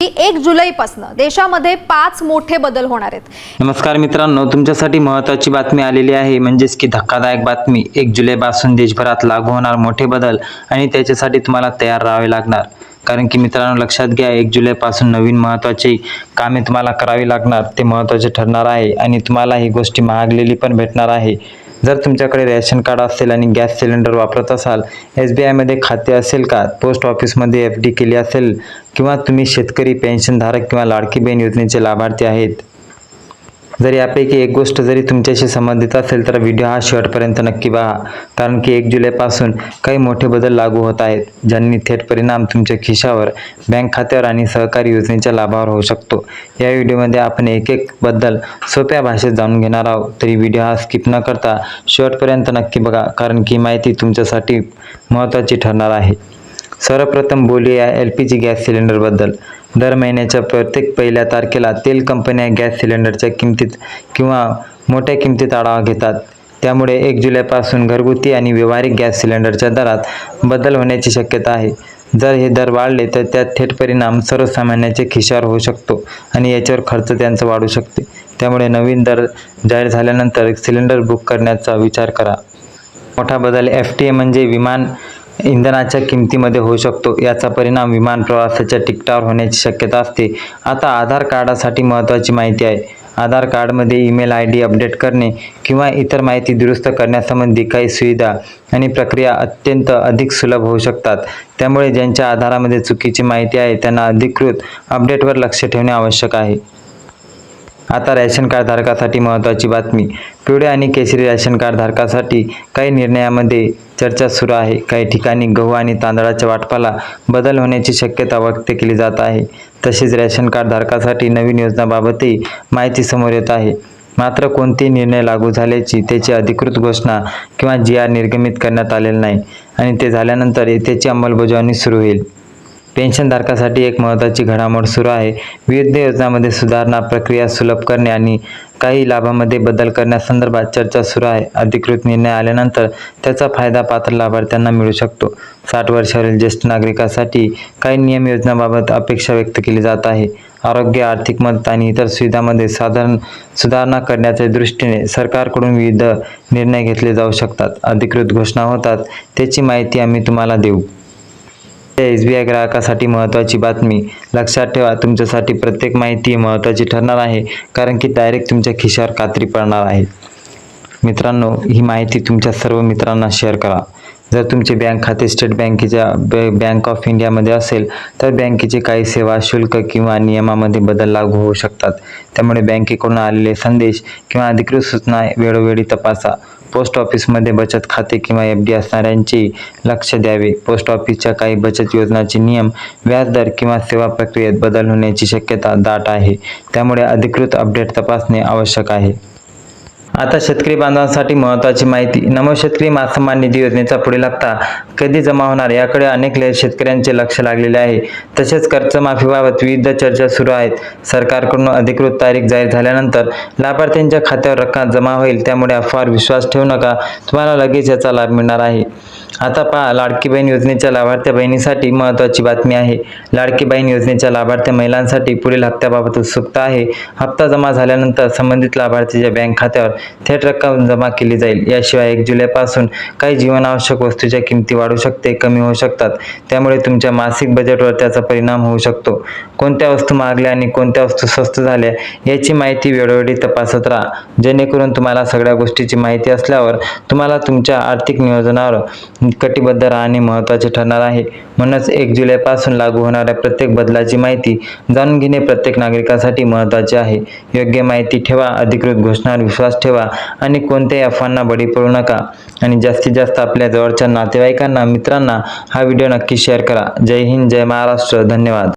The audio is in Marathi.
की 1 जुलैपासून देशामध्ये 5 मोठे बदल होणार आहेत। नमस्कार मित्रांनो, तुमच्यासाठी महत्त्वाची बातमी आलेली आहे, म्हणजेच की धक्कादायक बातमी। 1 जुलैपासून देशभरात लागू होणार मोठे बदल आणि त्याच्यासाठी तुम्हाला तयार राहावे लागणार। कारण की मित्रांनो, लक्षात घ्या, 1 जुलैपासून नवीन महत्त्वाची कामे तुम्हाला करावी लागणार, ते महत्त्वाचे ठरणार आहे आणि तुम्हाला ही गोष्टी महागलेली पण भेटणार आहे। जर तुमच्याकडे रेशन कार्ड असेल आणि गॅस सिलेंडर वापरत असाल, SBI मध्ये खाते असेल का, पोस्ट ऑफिसमध्ये FD केली असेल किंवा तुम्ही शेतकरी, पेन्शनधारक किंवा लाडकी बहीण योजनेचे लाभार्थी आहेत, जर यापैकी एक गोष्ट जरी तुमच्याशी संबंधित असेल तर व्हिडिओ हा शेवटपर्यंत नक्की पहा। कारण की 1 जुलैपासून काही मोठे बदल लागू होत आहेत, ज्यांनी थेट परिणाम तुमच्या खिशावर, बँक खात्यावर आणि सहकारी योजनेच्या लाभावर होऊ शकतो। या व्हिडिओमध्ये आपण एक बद्दल सोप्या भाषेत जाणून घेणार आहोत, तरी व्हिडिओ हा स्किप न करता शेवटपर्यंत नक्की बघा, कारण की माहिती तुमच्यासाठी महत्त्वाची ठरणार आहे। सर्वप्रथम बोलूया LPG गॅस सिलेंडरबद्दल। दर महिन्याच्या प्रत्येक पहिल्या तारखेला तेल कंपन्या गॅस सिलेंडरच्या किमतीत किंवा मोठ्या किमतीत आढावा घेतात। त्यामुळे 1 जुलैपासून घरगुती आणि व्यावहारिक गॅस सिलेंडरच्या दरात बदल होण्याची शक्यता आहे। जर हे दर वाढले तर त्यात थेट परिणाम सर्वसामान्यांच्या खिशावर होऊ शकतो आणि याच्यावर खर्च त्यांचा वाढू शकते। त्यामुळे नवीन दर जाहीर झाल्यानंतर सिलेंडर बुक करण्याचा विचार करा। मोठा बदल FTA म्हणजे विमान इंधनाच्या किमतीमध्ये होऊ शकतो। याचा परिणाम विमान प्रवासाच्या तिकिटावर होण्याची शक्यता असते। आता आधार कार्डासाठी महत्त्वाची माहिती आहे। आधार कार्डमध्ये ईमेल ID अपडेट करणे किंवा इतर माहिती दुरुस्त करण्यासंबंधी काही सुविधा आणि प्रक्रिया अत्यंत अधिक सुलभ होऊ शकतात। त्यामुळे ज्यांच्या आधारामध्ये चुकीची माहिती आहे त्यांना अधिकृत अपडेटवर लक्ष ठेवणे आवश्यक आहे। आता रेशन कार्ड धारकासाठी महत्त्वाची बातमी। पिवळे आणि केशरी रेशन कार्ड धारकासाठी काही निर्णयामध्ये चर्चा सुरू आहे। काही ठिकाणी गहू आणि तांदळाच्या वाटपाला बदल होण्याची शक्यता व्यक्त केली जात आहे। तसेच रेशन कार्ड धारकासाठी नवीन योजनांबाबतही माहिती समोर येत आहे। मात्र कोणतेही निर्णय लागू झाल्याची त्याची अधिकृत घोषणा किंवा GR निर्गमित करण्यात आलेला नाही आणि ते झाल्यानंतर त्याची अंमलबजावणी सुरू होईल। पेन्शनधारकासाठी एक महत्त्वाची घडामोड सुरू आहे। विविध योजनांमध्ये सुधारणा, प्रक्रिया सुलभ करणे आणि काही लाभांमध्ये बदल करण्यासंदर्भात चर्चा सुरू आहे। अधिकृत निर्णय आल्यानंतर त्याचा फायदा पात्र लाभार्थ्यांना मिळू शकतो। 60 वर्षावरील ज्येष्ठ नागरिकांसाठी काही नियम योजनांबाबत अपेक्षा व्यक्त केली जात आहे। आरोग्य, आर्थिक मदत आणि इतर सुविधांमध्ये सुधारणा करण्याच्या दृष्टीने सरकारकडून विविध निर्णय घेतले जाऊ शकतात। अधिकृत घोषणा होतात त्याची माहिती आम्ही तुम्हाला देऊ। SBI ग्राहकासाठी महत्त्वाची बातमी। लक्षात ठेवा, तुमच्यासाठी प्रत्येक माहिती महत्त्वाची ठरणार आहे, कारण की डायरेक्ट तुमच्या खिशावर कात्री पडणार आहे। मित्रांनो, ही माहिती तुमच्या सर्व मित्रांना शेअर करा। जर तुमचे बँक खाते स्टेट बँकेच्या बँक ऑफ इंडियामध्ये असेल तर बँकेचे काही सेवा शुल्क किंवा नियमामध्ये बदल लागू होऊ शकतात। त्यामुळे बँकेकडून आलेले संदेश किंवा अधिकृत सूचना वेळोवेळी तपासा। पोस्ट ऑफिसमध्ये बचत खाते किंवा FD असणाऱ्यांची लक्ष द्यावे। पोस्ट ऑफिसच्या काही बचत योजनांचे नियम, व्याजदर किंवा सेवा प्रक्रियेत बदल होण्याची शक्यता दाट आहे। त्यामुळे अधिकृत अपडेट तपासणे आवश्यक आहे। आता शेतकरी बांधवांसाठी महत्त्वाची माहिती। नमो शेतकरी सन्मान निधी योजनेचा पुढील हप्ता कधी जमा होणार याकडे अनेक शेतकऱ्यांचे लक्ष लागलेले आहे। तसेच कर्जमाफीबाबत विविध चर्चा सुरू आहेत। सरकारकडून अधिकृत तारीख जाहीर झाल्यानंतर लाभार्थ्यांच्या खात्यावर रक्कम जमा होईल। त्यामुळे अफवावर विश्वास ठेवू नका, तुम्हाला लगेच याचा लाभ मिळणार आहे। आता पहा, लाडकी बहीण योजनेच्या लाभार्थी बहिणीसाठी महत्त्वाची बातमी आहे। लाडकी बहीण योजनेच्या लाभार्थी महिलांसाठी पुढील हप्त्याबाबत उत्सुकता आहे। हप्ता जमा झाल्यानंतर संबंधित लाभार्थीच्या बँक खात्यावर थेट रक्कम जमा केली जाईल। याशिवाय 1 जुलैपासून काही जीवनावश्यक वस्तूच्या किमती वाढू शकते, कमी होऊ शकतात। त्यामुळे तुमच्या मासिक बजेटवर त्याचा परिणाम होऊ शकतो। कोणत्या वस्तू महागल्या आणि कोणत्या वस्तू स्वस्त झाल्या याची माहिती वेळोवेळी तपासत राहा, जेणेकरून तुम्हाला सगळ्या गोष्टीची माहिती असल्यावर तुम्हाला तुमच्या आर्थिक नियोजनावर कटिबद्ध राहणे महत्त्वाचे ठरणार आहे। म्हणूनच 1 जुलैपासून लागू होणाऱ्या प्रत्येक बदलाची माहिती जाणून घेणे प्रत्येक नागरिकासाठी महत्त्वाचे आहे। योग्य माहिती ठेवा, अधिकृत घोषणांवर विश्वास ठेवा आणि कोणत्याही अफवांना बळी पडू नका। आणि जास्तीत जास्त आपल्या जवळच्या नातेवाईकांना, मित्रांना हा व्हिडिओ नक्की शेअर करा। जय हिंद, जय महाराष्ट्र, धन्यवाद।